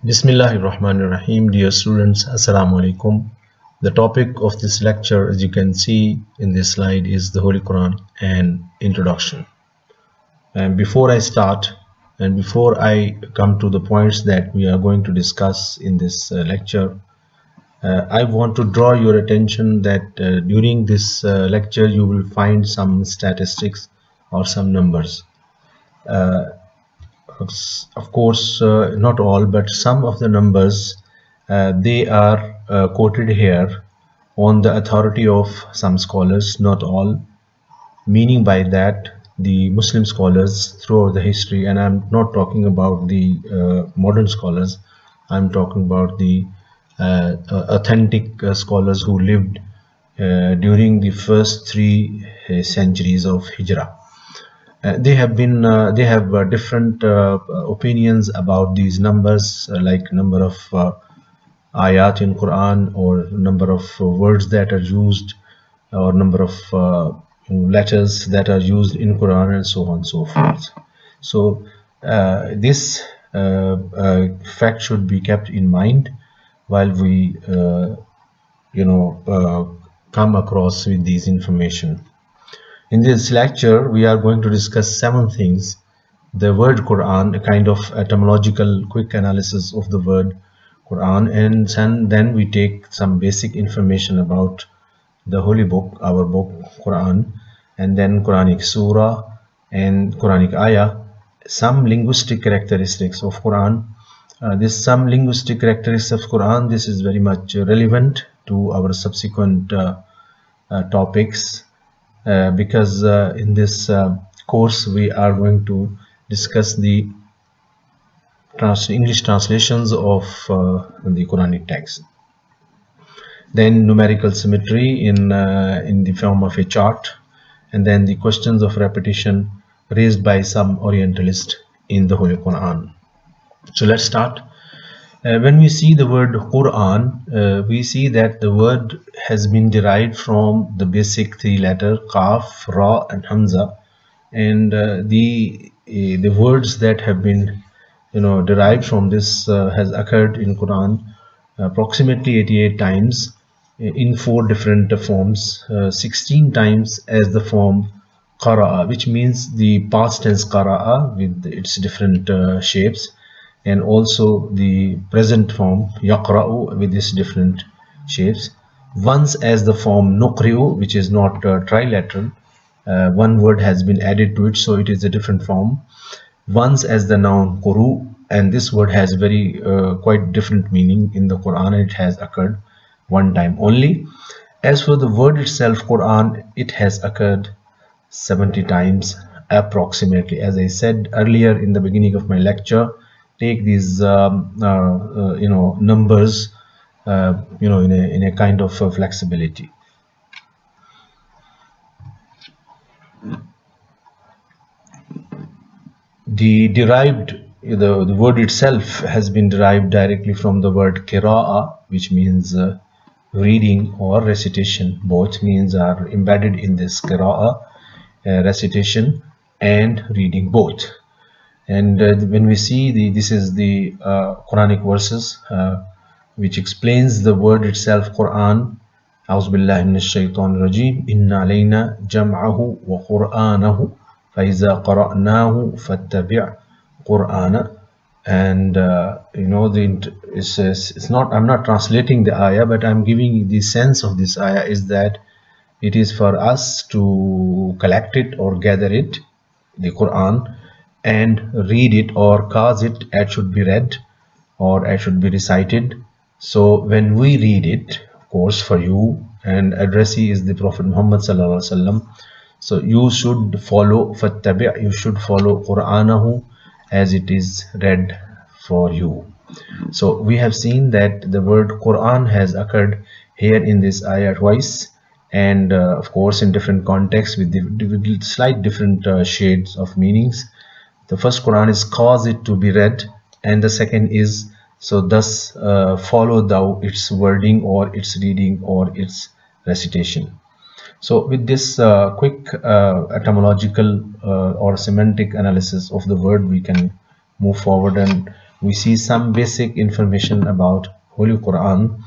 Bismillahirrahmanirrahim. Dear students, Assalamu alaikum. The topic of this lecture, as you can see in this slide, is the Holy Quran and introduction. And before I start and before I come to the points that we are going to discuss in this lecture, I want to draw your attention that during this lecture you will find some statistics or some numbers. Of course, not all, but some of the numbers they are quoted here on the authority of some scholars, not all, meaning by that the Muslim scholars throughout the history, and I'm not talking about the modern scholars, I'm talking about the authentic scholars who lived during the first 3 centuries of Hijrah. They have different opinions about these numbers, like number of ayat in Quran, or number of words that are used, or number of letters that are used in Quran, and so on and so forth. So this fact should be kept in mind while we come across with these information. In this lecture, we are going to discuss 7 things. The word Quran, a kind of etymological quick analysis of the word Quran, and then we take some basic information about the holy book, our book Quran, and then Quranic Surah and Quranic Ayah, some linguistic characteristics of Quran. Some linguistic characteristics of Quran, this is very much relevant to our subsequent topics. Because in this course we are going to discuss the English translations of the Quranic text. Then numerical symmetry in the form of a chart, and then the questions of repetition raised by some Orientalists in the Holy Quran. So let's start. When we see the word Quran, we see that the word has been derived from the basic 3 letters Qaf, Ra and Hamza, and the words that have been derived from this has occurred in Quran approximately 88 times in 4 different forms, 16 times as the form Qara'a, which means the past tense Qara'a with its different shapes, and also the present form Yaqra'u with its different shapes. Once as the form Nuqri'u, which is not trilateral, one word has been added to it, so it is a different form. Once as the noun Quru, and this word has very quite different meaning in the Quran, and it has occurred 1 time only. As for the word itself, Quran, it has occurred 70 times approximately. As I said earlier in the beginning of my lecture, take these numbers in a kind of flexibility. The word itself has been derived directly from the word qira'a, which means reading or recitation. Both means are embedded in this qira'a, recitation and reading both. And when we see this is the Quranic verses which explains the word itself, Quran. A'udhu billahi minash shaitanir rajim. Inna alayna jam'ahu wa qur'anahu fa iza qara'nahu fattabi' qur'ana. And it's not, I'm not translating the ayah, but I'm giving the sense of this ayah is that it is for us to collect it or gather it, the Quran, and read it or cause it as should be read or as should be recited. So when we read it, of course for you, and addressee is the Prophet Muhammad sallallahu alaihi wasallam, so you should follow fattabi', you should follow Qur'anahu as it is read for you. So we have seen that the word Quran has occurred here in this ayah twice, and of course in different contexts with slight different shades of meanings. The first Quran is cause it to be read, and the second is so thus follow thou its wording or its reading or its recitation. So with this quick etymological or semantic analysis of the word, we can move forward and we see some basic information about Holy Quran.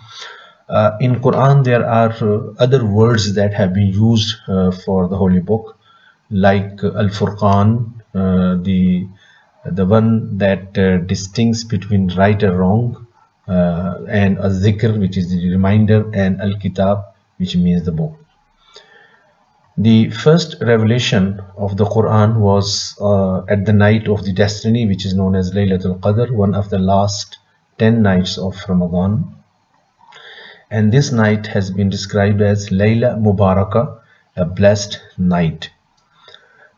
In Quran there are other words that have been used for the Holy Book, like Al-Furqan, the one that distincts between right or wrong, and Al-Zikr, which is the reminder, and Al-Kitab, which means the book. The first revelation of the Quran was at the night of the destiny, which is known as Laylatul Qadr, one of the last 10 nights of Ramadan. And this night has been described as Layla Mubarakah, a blessed night.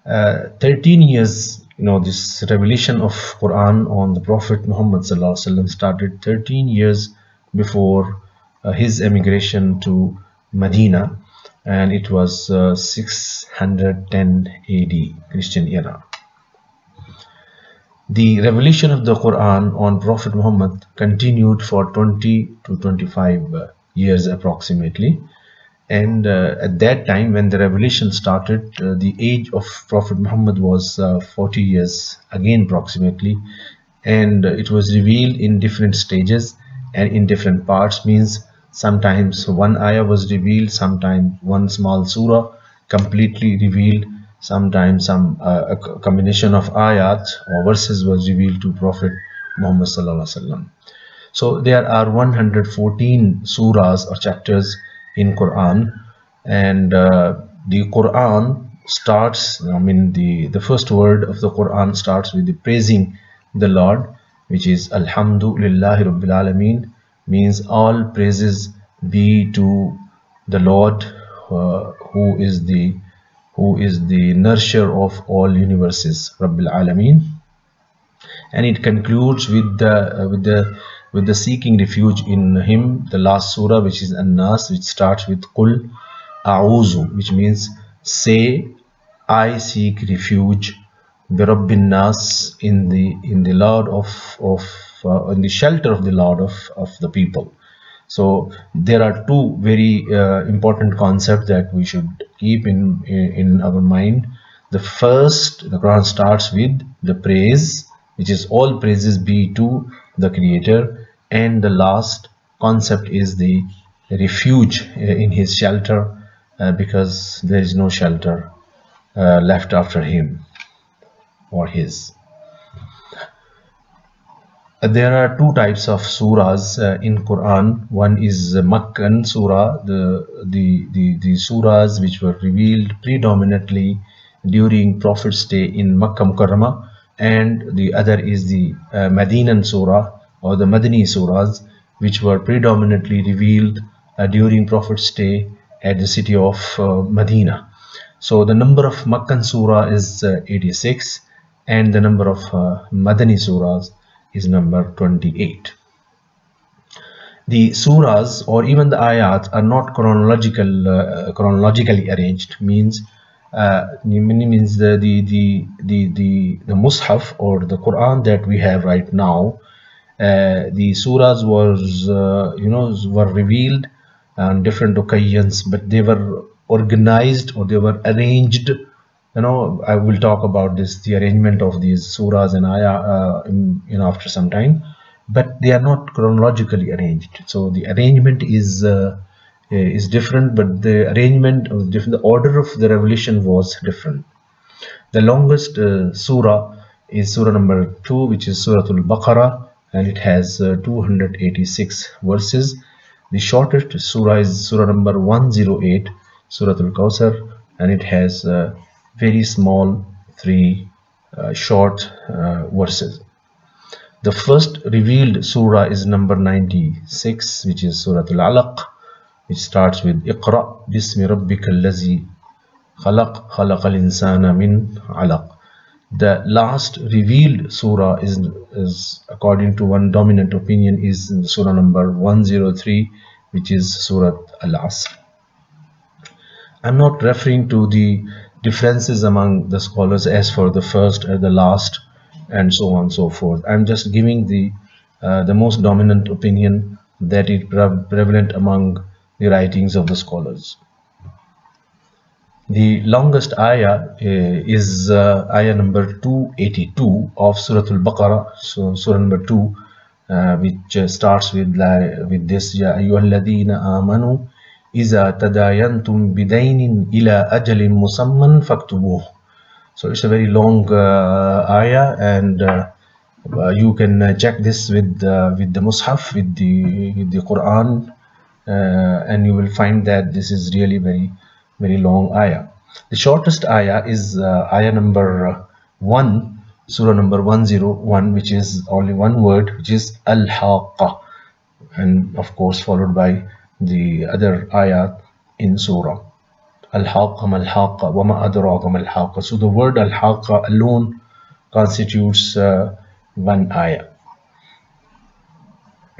13 years, this revelation of Quran on the Prophet Muhammad ﷺ started 13 years before his emigration to Medina, and it was 610 AD, Christian era. The revelation of the Quran on Prophet Muhammad continued for 20 to 25 years approximately, and at that time when the revelation started, the age of Prophet Muhammad was 40 years again approximately, and it was revealed in different stages and in different parts. Means sometimes one ayah was revealed, sometimes one small surah completely revealed, sometimes a combination of ayat or verses was revealed to Prophet Muhammad ﷺ. So there are 114 surahs or chapters in Quran, and the Quran starts, the first word of the Quran starts with the praising the Lord, which is Alhamdulillahi Rabbil Alameen, means all praises be to the Lord, who is the nourisher of all universes, Rabbil Alameen. And it concludes with the seeking refuge in him, the last surah, which is An-Nas, which starts with Qul A'udhu, which means say I seek refuge bi Rabbin Nas, in the Lord in the shelter of the Lord of the people. So there are two very important concepts that we should keep in our mind. The first, the Quran starts with the praise, which is all praises be to the Creator, and the last concept is the refuge in his shelter, because there is no shelter left after him or his. There are two types of surahs in Quran. One is Makkan surah, the surahs which were revealed predominantly during Prophet's stay in Makkah Mukarramah, and the other is the Medinan surah or the Madani surahs, which were predominantly revealed during Prophet's stay at the city of Medina. So the number of Makkan surah is 86, and the number of Madani surahs is number 28. The surahs or even the ayat are not chronologically arranged. Means the mushaf or the Quran that we have right now, the surahs were revealed on different occasions, but they were organized or they were arranged. I will talk about the arrangement of these surahs and ayah after some time, but they are not chronologically arranged. So the arrangement is different, but the arrangement was different. The order of the revelation was different. The longest surah is surah number 2, which is Surah Al-Baqarah, and it has 286 verses. The shortest surah is surah number 108, Surah Al-Kawthar, and it has very small 3 short verses. The first revealed surah is number 96, which is Surah Al-Alaq, which starts with Iqra bismi rabbika allazi khalaq khalaqal insana min alaq. The last revealed surah is according to one dominant opinion, is surah number 103, which is Surah Al-Asr. I'm not referring to the differences among the scholars as for the first or the last and so on and so forth. I'm just giving the most dominant opinion that is prevalent among the writings of the scholars. The longest ayah is ayah number 282 of Surah Al-Baqarah, so Surah number 2, which starts with this: Ya ayyuhalladhina amanu iza tadayantum bidainin ila ajalin musamman faktubuh. So it's a very long ayah, and you can check this with the Mus'haf, with the Quran, and you will find that this is really very long ayah. The shortest ayah is ayah number 1, surah number 101, which is only one word, which is Al-Haqqa, and of course followed by the other ayah in surah. Al-Haqqa mal-Haqqa wa ma adraka mal-Haqqa. So the word Al-Haqqa alone constitutes one ayah.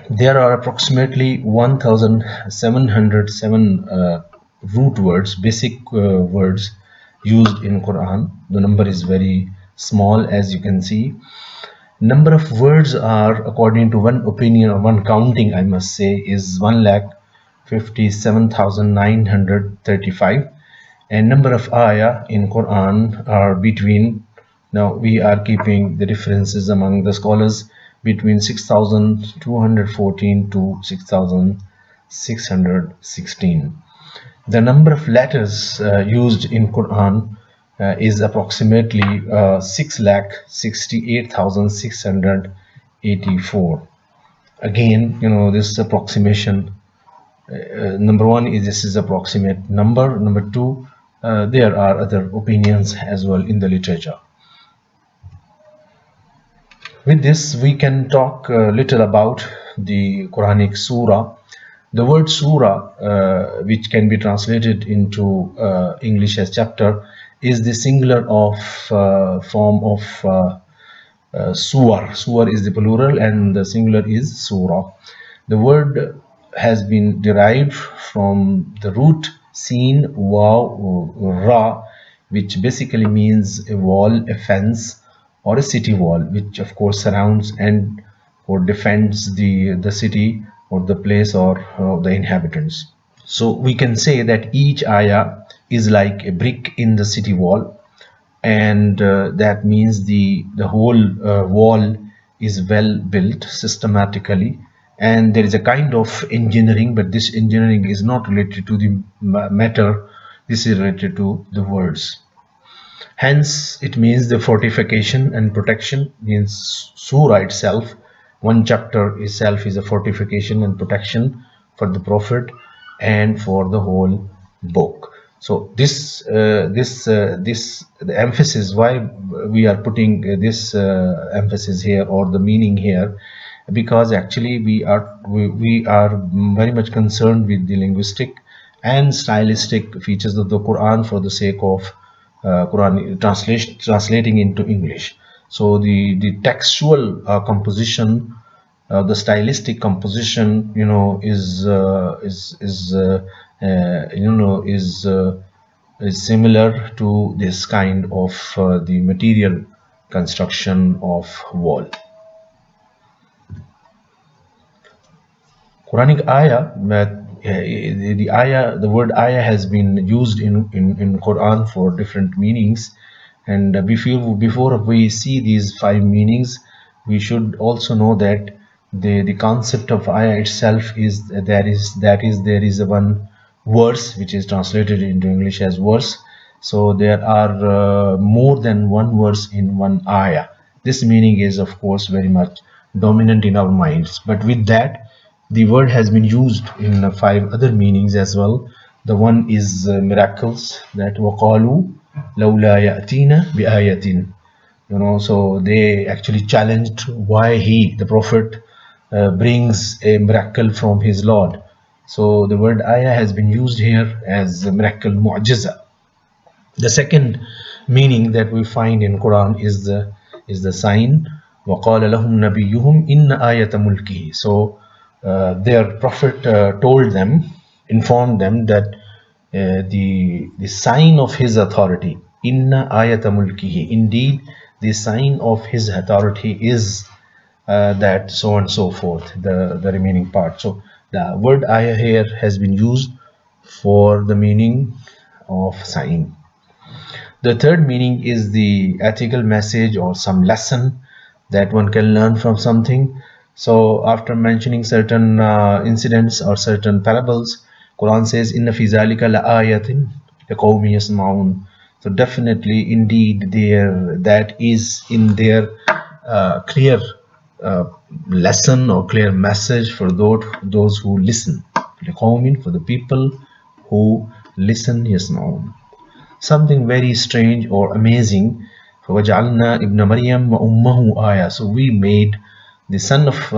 There are approximately 1707 root words, basic words used in Quran. The number is very small, as you can see. Number of words are, according to one opinion or one counting, I must say, is 1,57,935, and number of ayah in Quran are between, now we are keeping the differences among the scholars, between 6,214 to 6,616. The number of letters used in Quran is approximately 6,68,684. Again, this approximation, number one is this is approximate number. Number two, there are other opinions as well in the literature. With this, we can talk a little about the Quranic Surah. The word Surah, which can be translated into English as chapter, is the singular of form of Suwar. Suwar is the plural and the singular is Surah. The word has been derived from the root Sin Waw Ra, which basically means a wall, a fence, or a city wall, which of course surrounds and or defends the city or the place or the inhabitants. So we can say that each ayah is like a brick in the city wall, and that means the whole wall is well built systematically, and there is a kind of engineering, but this engineering is not related to the matter, this is related to the words. Hence, it means the fortification and protection, means surah itself, one chapter itself is a fortification and protection for the Prophet and for the whole book. So the emphasis, why we are putting this emphasis here or the meaning here, because actually we are very much concerned with the linguistic and stylistic features of the Quran for the sake of Quran translating into English. So the textual composition, the stylistic composition, is similar to this kind of the material construction of wall. Quranic Ayah, the word ayah has been used in Quran for different meanings, and before we see these 5 meanings, we should also know that the concept of ayah itself is there is a one verse which is translated into English as verse. So there are more than one verse in one ayah. This meaning is of course very much dominant in our minds, but with that the word has been used in 5 other meanings as well. The one is miracles, that waqalu lawla ya'tina bi ayatin, so they actually challenged why the Prophet brings a miracle from his Lord. So the word ayah has been used here as a miracle, mu'jiza. The second meaning that we find in Quran is the sign, وَقَالَ لَهُمْ نَبِيُّهُمْ إِنَّ آيَةَ مُلْكِهِ. So their Prophet informed them that the sign of his authority, inna ayata mulkihi, indeed the sign of his authority is that so on and so forth, the remaining part. So the word ayah here has been used for the meaning of sign. The third meaning is the ethical message or some lesson that one can learn from something. So after mentioning certain incidents or certain parables, Quran says, "Inna fi zalika la ayatin liqawmin yasma'un." So definitely, indeed, that is in their clear lesson or clear message for those who listen. Liqawmin, for the people who listen, yasma'un. Something very strange or amazing. فَوَجَعَلْنَا إِبْنَ مَرْيَمَ وَأُمَّهُ آيَةً. So we made the son of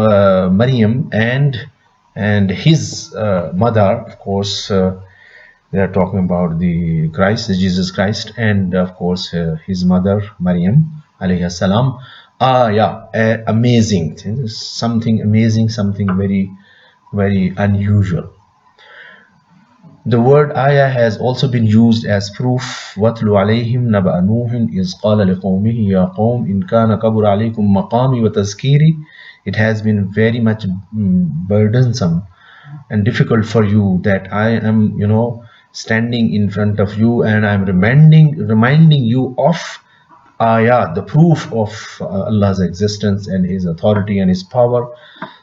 Maryam and his mother, of course, they are talking about the Christ, the Jesus Christ, and of course his mother Maryam alayhi salam. Amazing, something amazing, something very, very unusual. The word ayah has also been used as proof. وَاتْلُ عَلَيْهِمْ نَبَأَ نُوحٍ إِذْ قَالَ لِقَوْمِهِ يَا قَوْمِ إِنْ كَانَ كَبُرَ عَلَيْكُمْ مَقَامِي وَتَذْكِيرِي. It has been very much burdensome and difficult for you that I am, standing in front of you and I am reminding you of ayah, the proof of Allah's existence and His authority and His power.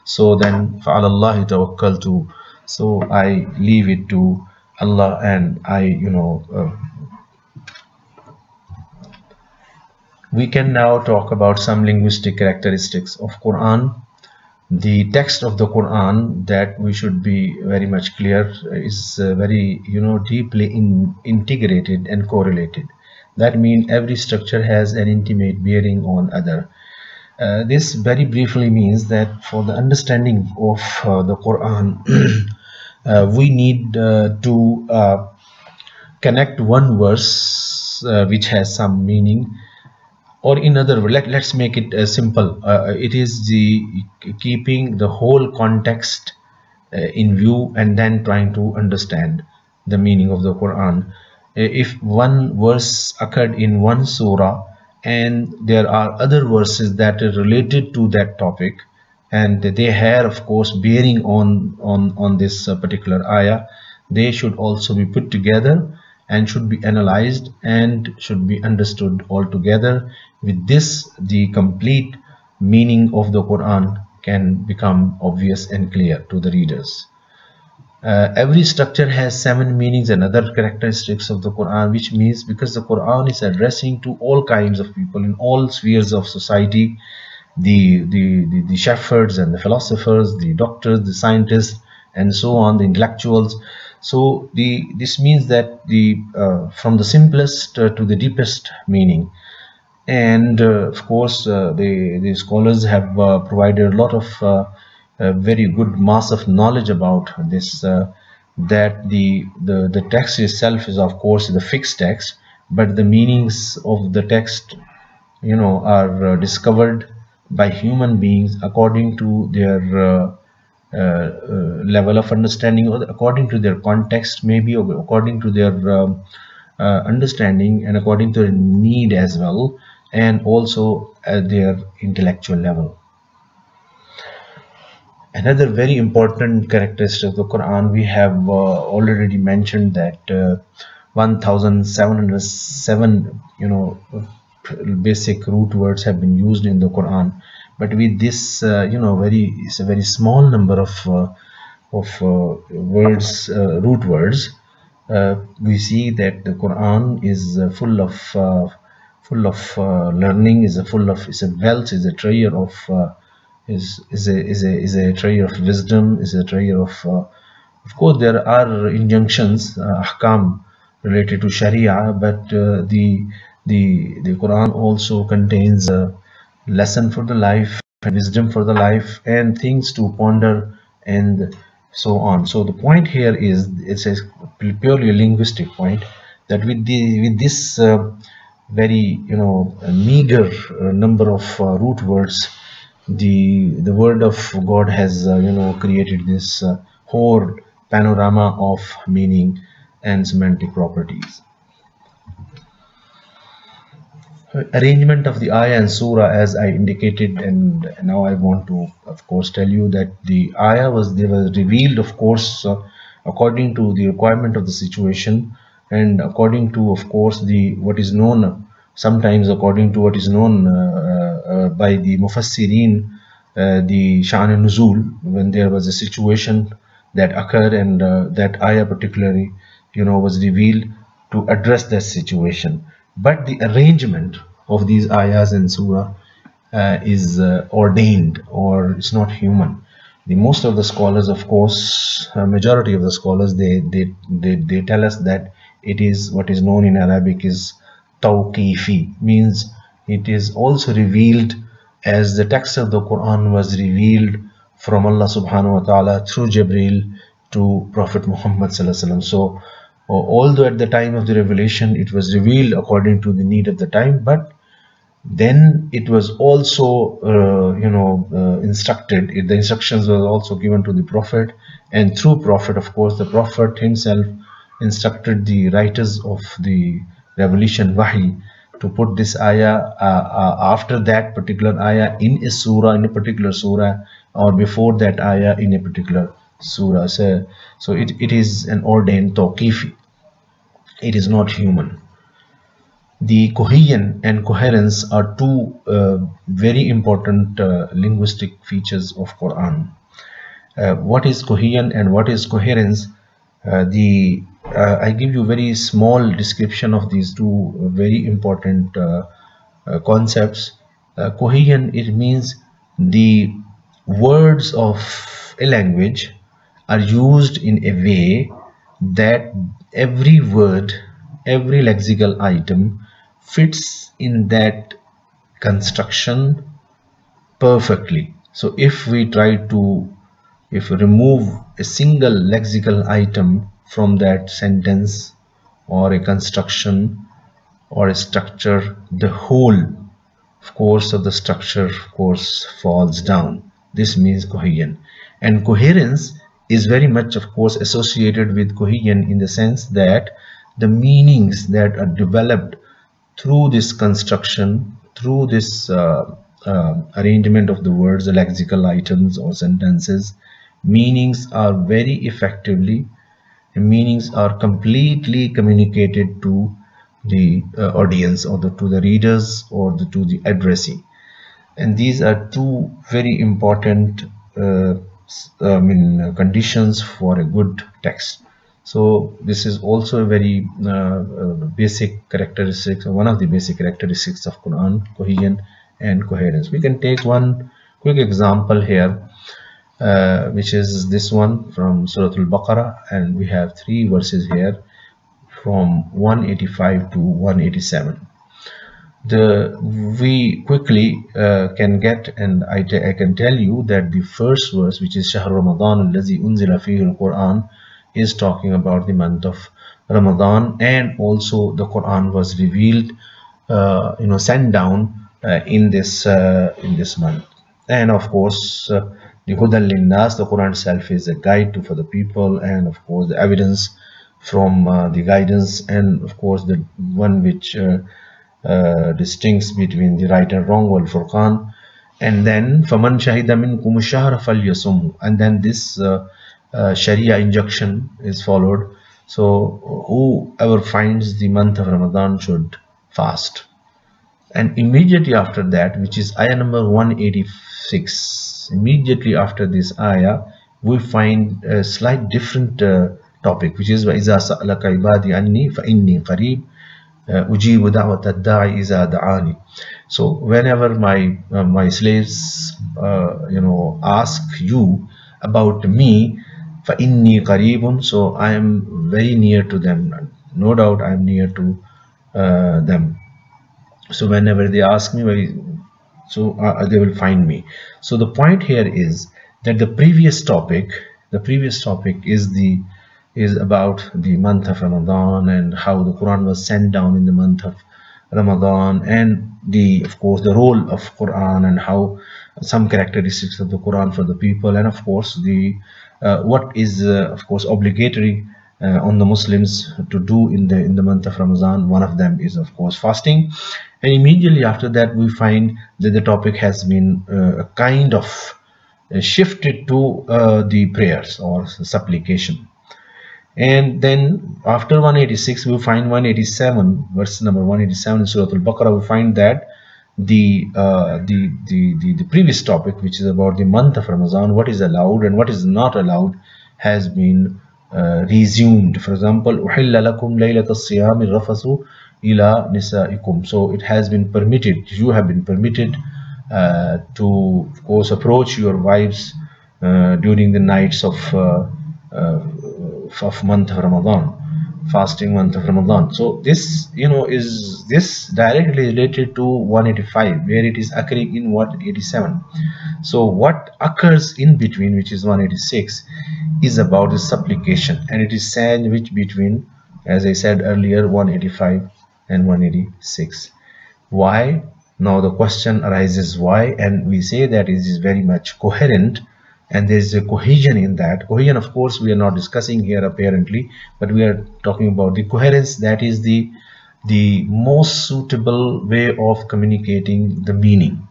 So then, فَعَلَى اللَّهِ تَوَكَّلْتُ. So I leave it to Allah, and we can now talk about some linguistic characteristics of Quran. The text of the Quran, that we should be very much clear, is very deeply integrated and correlated. That means every structure has an intimate bearing on other. This very briefly means that for the understanding of the Quran, we need to connect one verse which has some meaning, or in other words, let's make it simple. It is the keeping the whole context in view and then trying to understand the meaning of the Quran. If one verse occurred in one surah and there are other verses that are related to that topic, and they have of course bearing on this particular ayah, they should also be put together and should be analyzed and should be understood altogether. With this, the complete meaning of the Quran can become obvious and clear to the readers. Every structure has 7 meanings and other characteristics of the Quran, which means because the Quran is addressing to all kinds of people in all spheres of society, the shepherds and the philosophers, the doctors, the scientists, and so on, the intellectuals. So this means that from the simplest to the deepest meaning. And of course the scholars have provided a lot of very good mass of knowledge about this, that the text itself is of course the fixed text, but the meanings of the text are discovered by human beings according to their level of understanding, or according to their context, maybe, or according to their understanding, and according to their need as well, and also at their intellectual level. Another very important characteristic of the Quran, we have already mentioned that 1707 basic root words have been used in the Quran. But with this it's a very small number of words, root words, we see that the Quran is full of learning, is a wealth, is a treasure of is a treasure of wisdom, is a treasure of course there are injunctions, ahkam related to Sharia, but the Quran also contains a lesson for the life, and wisdom for the life, and things to ponder, and so on. So the point here is, it's a purely linguistic point, that with this very meager number of root words, the word of God has created this whole panorama of meaning and semantic properties. Arrangement of the ayah and surah, as I indicated, and now I want to of course tell you that the ayah was revealed of course according to the requirement of the situation. and according to, of course, the what is known, sometimes according to what is known by the Mufassirin, the Sha'n al-Nuzul, when there was a situation that occurred, and that ayah particularly, was revealed to address that situation. But the arrangement of these ayahs and surah is ordained, or it's not human. The most of the scholars, of course, majority of the scholars, they tell us that it is what is known in Arabic is tawqifi, means it is also revealed as the text of the Quran was revealed from Allah subhanahu wa ta'ala through Jibreel to Prophet Muhammad sallallahu alaihi wasallam. So although at the time of the revelation it was revealed according to the need of the time, but then it was also instructed, the instructions were also given to the Prophet, and through Prophet, of course, the Prophet himself instructed the writers of the revelation wahi to put this ayah after that particular ayah in a surah, in a particular surah, or before that ayah in a particular surah. So it is an ordained tawqifi. It is not human. The cohesion and coherence are two very important linguistic features of Quran. What is cohesion and what is coherence? I give you very small description of these two very important concepts. Cohesion, it means the words of a language are used in a way that every word, every lexical item fits in that construction perfectly. So if we remove a single lexical item from that sentence or a construction or a structure, the whole, of course, of the structure, of course, falls down. This means cohesion. And coherence is very much, of course, associated with cohesion in the sense that the meanings that are developed through this construction, through this arrangement of the words, the lexical items or sentences, meanings are very effectively, meanings are completely communicated to the audience, or to the readers, or to the addressee. And these are two very important conditions for a good text. So this is also a very basic characteristic, one of the basic characteristics of Quran, cohesion and coherence. We can take one quick example here, which is this one from Surah Al-Baqarah, and we have 3 verses here from 185 to 187. We quickly can get, and I can tell you that the first verse, which is Shahr Ramadan allazi unzila fihi al-Quran, is talking about the month of Ramadan, and also the Quran was revealed, sent down in this month. And of course, the Hudan Linnas, the Quran itself is a guide for the people, and of course the evidence from the guidance, and of course the one which distincts between the right and wrong, wal Furqan. And then faman shahida minkum ash-shahra falyasumhu, and then this Sharia injunction is followed. So whoever finds the month of Ramadan should fast. And immediately after that, which is ayah number 186, immediately after this ayah, we find a slight different topic, which is وَإِذَا سَأْلَكَ عِبَادِي عَنِّي فَإِنِّي قَرِيبٌ أُجِيبُ دَعْوَةَ الدَّاعِ إِذَا دَعَانِ. So whenever my slaves ask you about me, فَإِنِّي قَرِيبٌ, so I am very near to them, no doubt I am near to them. So whenever they ask me, they will find me. So the point here is that the previous topic is about the month of Ramadan, and how the Quran was sent down in the month of Ramadan, and of course the role of Quran, and how some characteristics of the Quran for the people, and of course what is of course obligatory on the Muslims to do in the month of Ramadan. One of them is of course fasting. And immediately after that, we find that the topic has been kind of shifted to the prayers or supplication. And then after 186 we find 187, verse number 187 in Surah Al-Baqarah. We find that the previous topic, which is about the month of Ramadan, what is allowed and what is not allowed, has been resumed. For example, أُحِلَّ لَكُمْ لَيْلَةَ الصِّيَامِ الرَّفَثُ إِلَى نِسَائِكُمْ. So it has been permitted, you have been permitted to, of course, approach your wives during the nights of month of Ramadan, fasting month of Ramadan. So this, is this directly related to 185, where it is occurring in 187. So what occurs in between, which is 186, is about the supplication, and it is sandwiched between, as I said earlier, 185 and 186. Why? Now the question arises why, and we say that it is very much coherent, and there is a cohesion in that. Cohesion, of course, we are not discussing here apparently, but we are talking about the coherence. That is the most suitable way of communicating the meaning,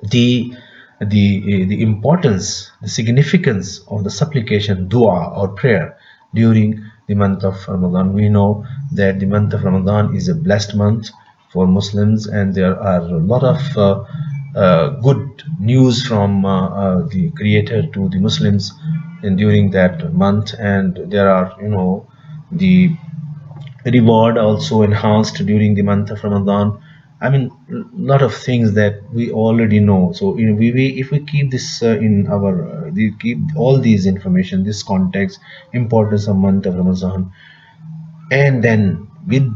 the importance, the significance of the supplication, dua or prayer during the month of Ramadan. We know that the month of Ramadan is a blessed month for Muslims, and there are a lot of good news from the Creator to the Muslims and during that month, and there are, the reward also enhanced during the month of Ramadan. I mean, a lot of things that we already know. So if we keep this in our keep all these information, this context, importance of month of Ramadan, and then with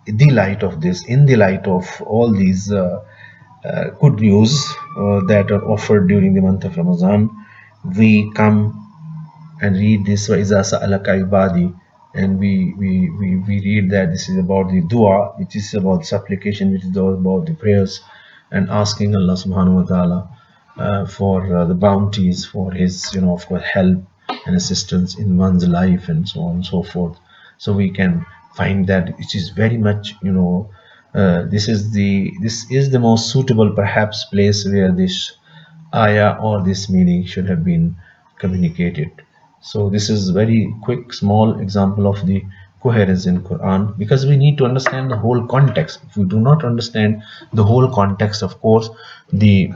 the light of this, in the light of all these good news that are offered during the month of Ramadan, we come and read this وَإِذَا سَأَلَكَ عِبَادِي, and we read that this is about the dua, which is about supplication, which is about the prayers and asking Allah subhanahu wa ta'ala for the bounties, for his, of course, help and assistance in one's life, and so on and so forth. So we can find that it is very much, this is the most suitable perhaps place where this ayah or this meaning should have been communicated. So this is very quick small example of the coherence in Quran, because we need to understand the whole context. If we do not understand the whole context, of course, we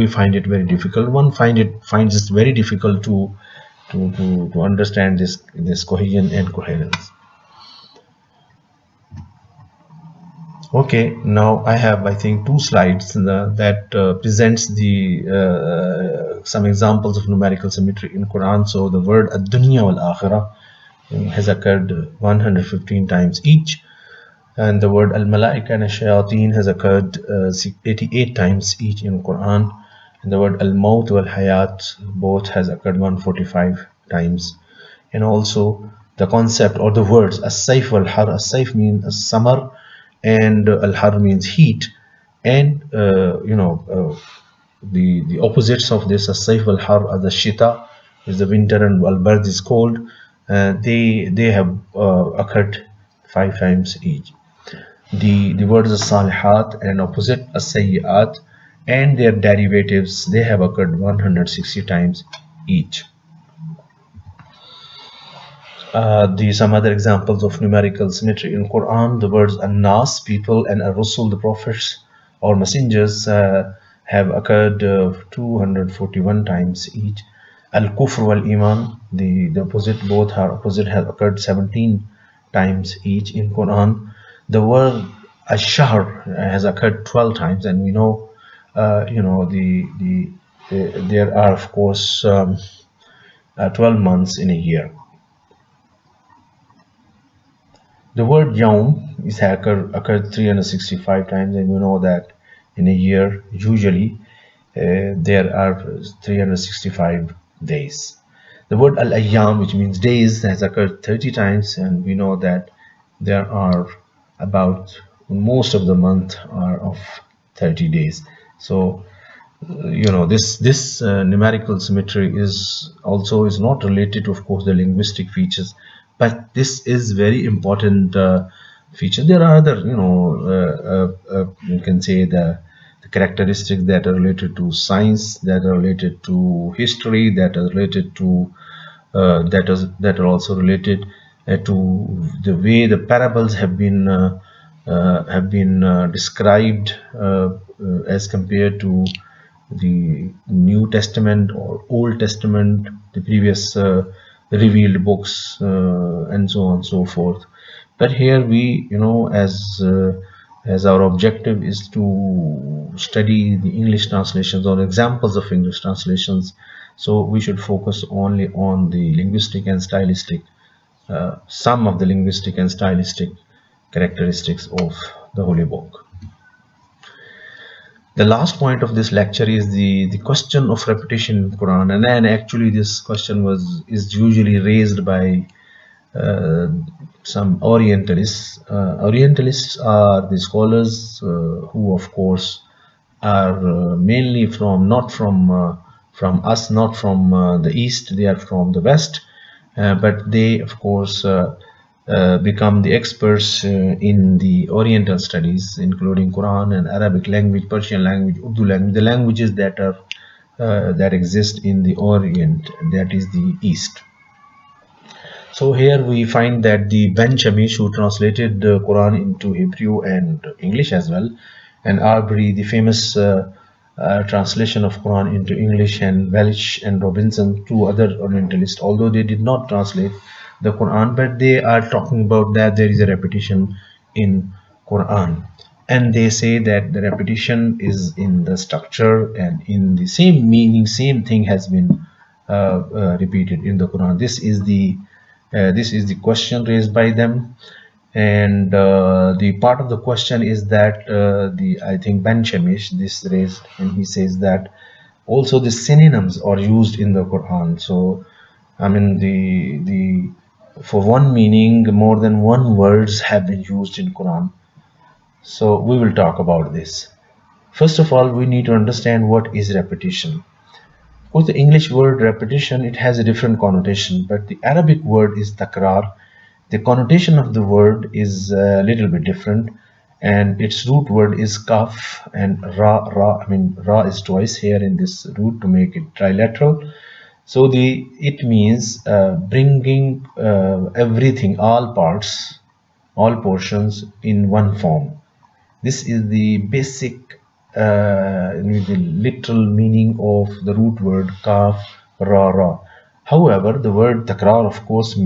find it very difficult. One finds it very difficult to understand this cohesion and coherence. Okay, now I have, I think, 2 slides that presents the some examples of numerical symmetry in Quran. So the word ad-dunya wal akhirah has occurred 115 times each, and the word al-malaika and ash-shayateen has occurred 88 times each in Quran, and the word al-maut wal hayat both has occurred 145 times. And also the concept or the words as-sayf wal har. As-sayf means as-samar, and al-har means heat, and the opposites of this, as-sayf wal-har, are the shita is the winter and al-bard is cold. They have occurred 5 times each. The words as-salihat and opposite as-sayyiat and their derivatives, they have occurred 160 times each. Some other examples of numerical symmetry in Quran: the words an-nas, people, and ar-rusul, the prophets or messengers, have occurred 241 times each. Al-kufr wal-iman, the opposite, both are opposite, have occurred 17 times each in Quran. The word ash-shahr has occurred 12 times, and we know there are, of course, 12 months in a year. The word Yawm is occurred 365 times, and we know that in a year usually there are 365 days. The word Al-Ayyam, which means days, has occurred 30 times, and we know that there are about, most of the month are of 30 days. So this numerical symmetry is not related to, of course, the linguistic features, but this is very important feature. There are other, you can say the characteristics that are related to science, that are related to history, that are related to that are also related to the way the parables have been described as compared to the New Testament or Old Testament, the previous revealed books, and so on and so forth. But here we, as our objective is to study the English translations or examples of English translations, so we should focus only on the linguistic and stylistic, some of the linguistic and stylistic characteristics of the Holy Book. The last point of this lecture is the question of repetition in the Quran, and then actually this question is usually raised by some Orientalists. Orientalists are the scholars who, of course, are mainly not from us, not from the East. They are from the West, but they, of course, become the experts in the Oriental studies, including Quran and Arabic language, Persian language, Urdu language, the languages that are that exist in the Orient, that is the East. So here we find that the Ben Shamish, who translated the Quran into Hebrew and English as well, and Arbery, the famous translation of Quran into English, and Welsh and Robinson, two other Orientalists, although they did not translate the Quran, but they are talking about that there is a repetition in Quran, and they say that the repetition is in the structure and in the same meaning, same thing has been repeated in the Quran. This is the question raised by them, and the part of the question is that I think Ben Shamish this raised, and he says that also the synonyms are used in the Quran. So I mean for one meaning more than one words have been used in Quran. So we will talk about this. First of all, we need to understand what is repetition. Of course, the English word repetition, it has a different connotation, but the Arabic word is takrar. The connotation of the word is a little bit different, and its root word is kaf, and ra. I mean, ra is twice here in this root to make it trilateral. So it means bringing everything, all parts, all portions in one form. This is the basic, the literal meaning of the root word kaf, ra. However, the word takrar, of course,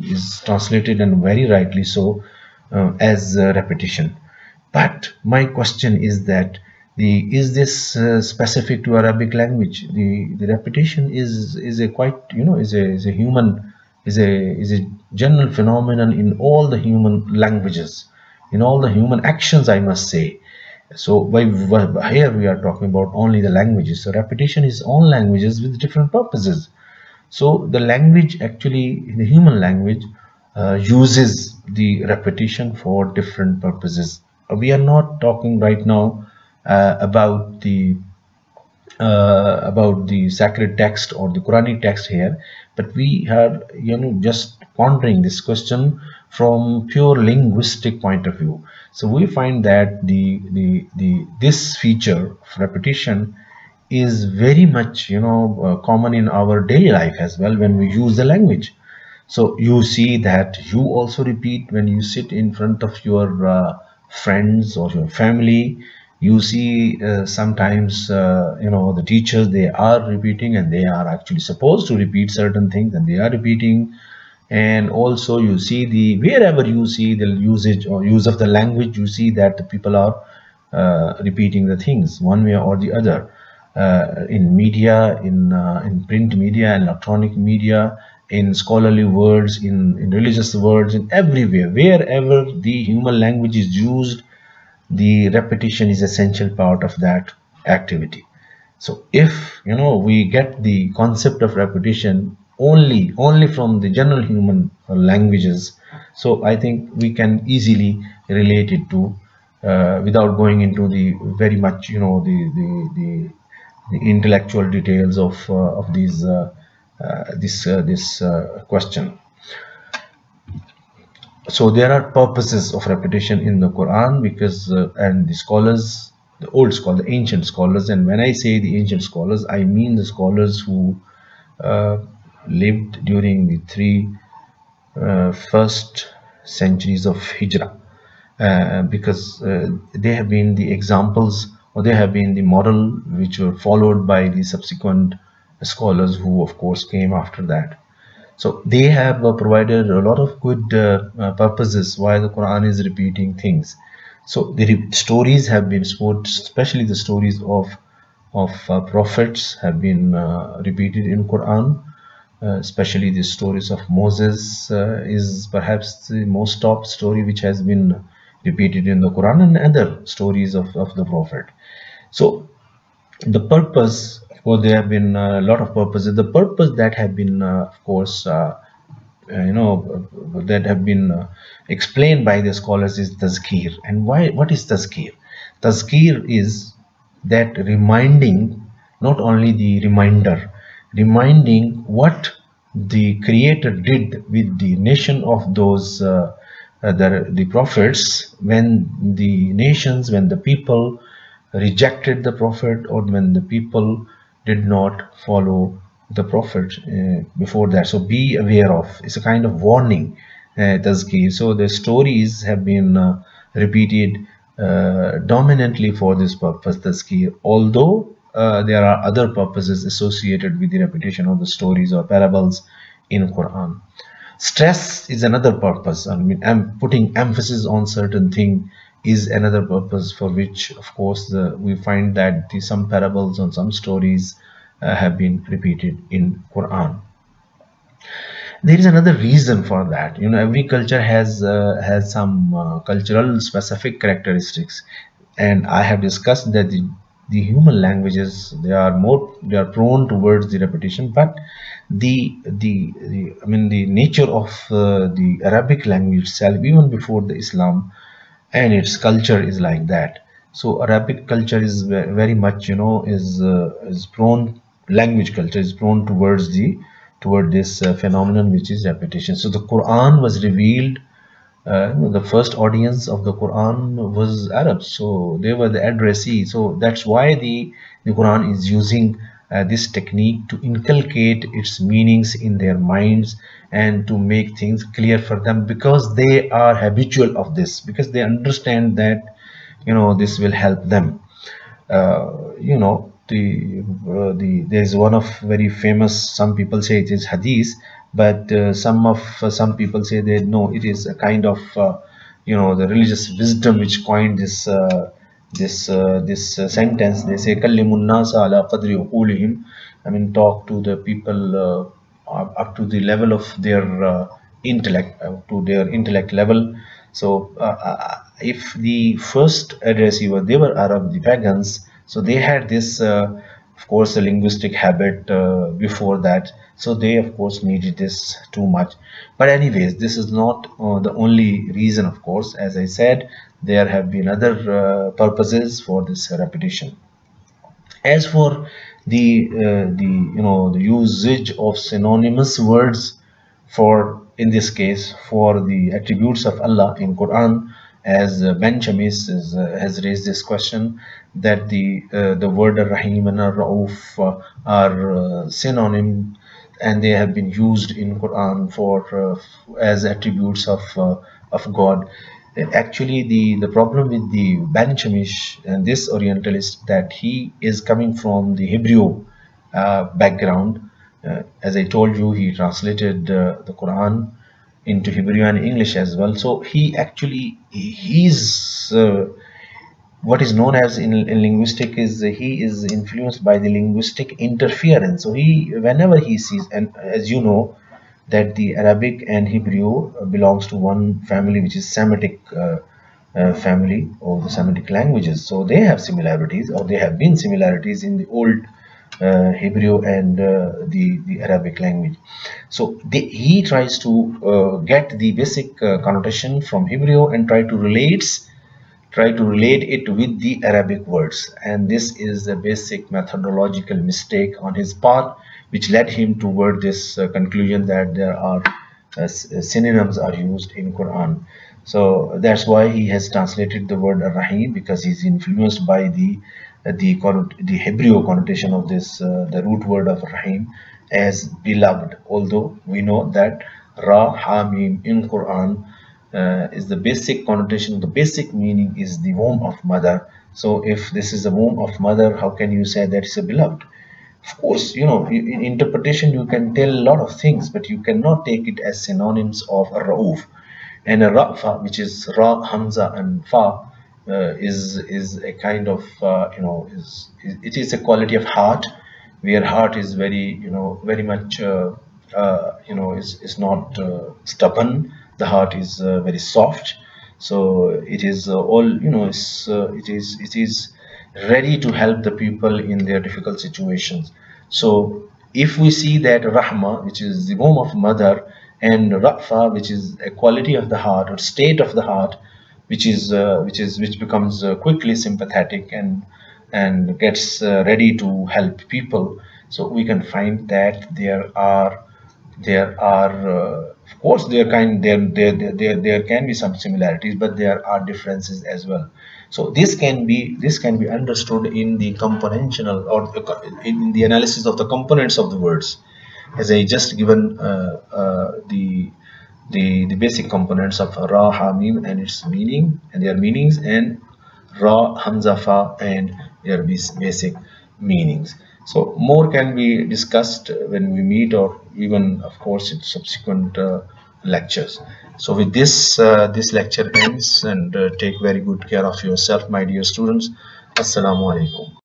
is translated, and very rightly so, as repetition. But my question is that is this specific to Arabic language? The repetition is a quite, is a human, is a general phenomenon in all the human languages, in all the human actions, I must say. So here we are talking about only the languages. So repetition is all languages with different purposes. So the language, actually, the human language uses the repetition for different purposes. We are not talking right now about the sacred text or the Quranic text here, but we are just pondering this question from pure linguistic point of view. So we find that this feature of repetition is very much common in our daily life as well when we use the language. So you see that you also repeat when you sit in front of your friends or your family. You see sometimes the teachers, they are repeating, and they are actually supposed to repeat certain things, and they are repeating. And also you see wherever you see the usage or use of the language, you see that the people are repeating the things one way or the other, in media, in print media, in electronic media, in scholarly words, in religious words, in everywhere, wherever the human language is used, the repetition is essential part of that activity. So if we get the concept of repetition only from the general human languages, so I think we can easily relate it to without going into the very much the intellectual details of this question. So there are purposes of repetition in the Quran, because and the scholars, the old scholars, the ancient scholars, and when I say the ancient scholars, I mean the scholars who lived during the three first centuries of Hijrah, because they have been the examples, or they have been the model which were followed by the subsequent scholars who of course came after that. So they have provided a lot of good purposes why the Quran is repeating things. So the stories have been, especially the stories of prophets have been repeated in Quran. Especially the stories of Moses is perhaps the most top story which has been repeated in the Quran, and other stories of the Prophet. So the purpose, of course, there have been a lot of purposes. The purpose that have been, of course, that have been explained by the scholars is tazkir. And why? What is tazkir? Tazkir is that reminding, not only the reminder, reminding what the Creator did with the nation of those the prophets, when the nations, when the people rejected the Prophet, or when the people did not follow the Prophet before that. So be aware of, it's a kind of warning, tazkir. So the stories have been repeated dominantly for this purpose, tazkir, although there are other purposes associated with the repetition of the stories or parables in Quran. Stress is another purpose. I mean, putting emphasis on certain thing is another purpose for which, of course, we find that some parables and some stories have been repeated in Quran. There is another reason for that. Every culture has some cultural specific characteristics, and I have discussed that the human languages, they are prone towards the repetition, but the nature of the Arabic language itself, even before the Islam, and its culture is like that. So Arabic culture is very much, is prone, language culture is prone toward this phenomenon which is repetition. So the Quran was revealed, the first audience of the Quran was Arabs, so they were the addressee. So that's why the Quran is using this technique to inculcate its meanings in their minds and to make things clear for them, because they are habitual of this, because they understand that this will help them. There's one of very famous, some people say it is hadith, but some people say that no, it is a kind of the religious wisdom which coined this sentence. They say kallimun nasa ala qadri uqulihim. I mean, talk to the people up to the level of their intellect, to their intellect level. So if the first addressee they were Arab, the pagans, so they had this of course a linguistic habit before that, so they of course needed this too much. But anyways, this is not the only reason. Of course, as I said, there have been other purposes for this repetition. As for the usage of synonymous words for, in this case, for the attributes of Allah in Quran, as Ben Chamis has raised this question, that the word Ar-Rahim and Ar-Rauf are synonym, and they have been used in Quran for as attributes of God. Actually, the problem with the Ben Chamis and this Orientalist, that he is coming from the Hebrew background. As I told you, he translated the Quran into Hebrew and English as well. So he's what is known as in linguistic is he is influenced by the linguistic interference. So whenever he sees, and as you know, that the Arabic and Hebrew belongs to one family, which is Semitic family, or the Semitic languages. So they have similarities, or there have been similarities in the old Hebrew and the Arabic language. So he tries to get the basic connotation from Hebrew and try to relate it with the Arabic words, and this is a basic methodological mistake on his part, which led him toward this conclusion that there are synonyms are used in Quran. So that's why he has translated the word Ar-Rahim, because he's influenced by the the Hebrew connotation of this, the root word of Rahim, as beloved. Although we know that Ra, Ha, Mim in Quran is the basic connotation, the basic meaning is the womb of mother. So if this is the womb of mother, how can you say that it's a beloved? Of course, you know, in interpretation you can tell a lot of things, but you cannot take it as synonyms of a Ra'uf. And a Ra'fa, which is Ra, Hamza and Fa, is a kind of, you know, it is a quality of heart, where heart is very, you know, very much, you know, is not stubborn. The heart is very soft. So it is all, you know, it is ready to help the people in their difficult situations. So if we see that Rahma, which is the womb of mother, and Ra'fa, which is a quality of the heart or state of the heart, which becomes quickly sympathetic and gets ready to help people. So we can find that there are of course there can be some similarities, but there are differences as well. So this can be understood in the componential, or in the analysis of the components of the words, as I just given the basic components of Ra, Ha, Mim and its meaning and their meanings, and Ra, Hamza, Fa and their basic meanings. So more can be discussed when we meet, or even of course in subsequent lectures. So with this, this lecture ends, and take very good care of yourself, my dear students. Assalamu alaikum.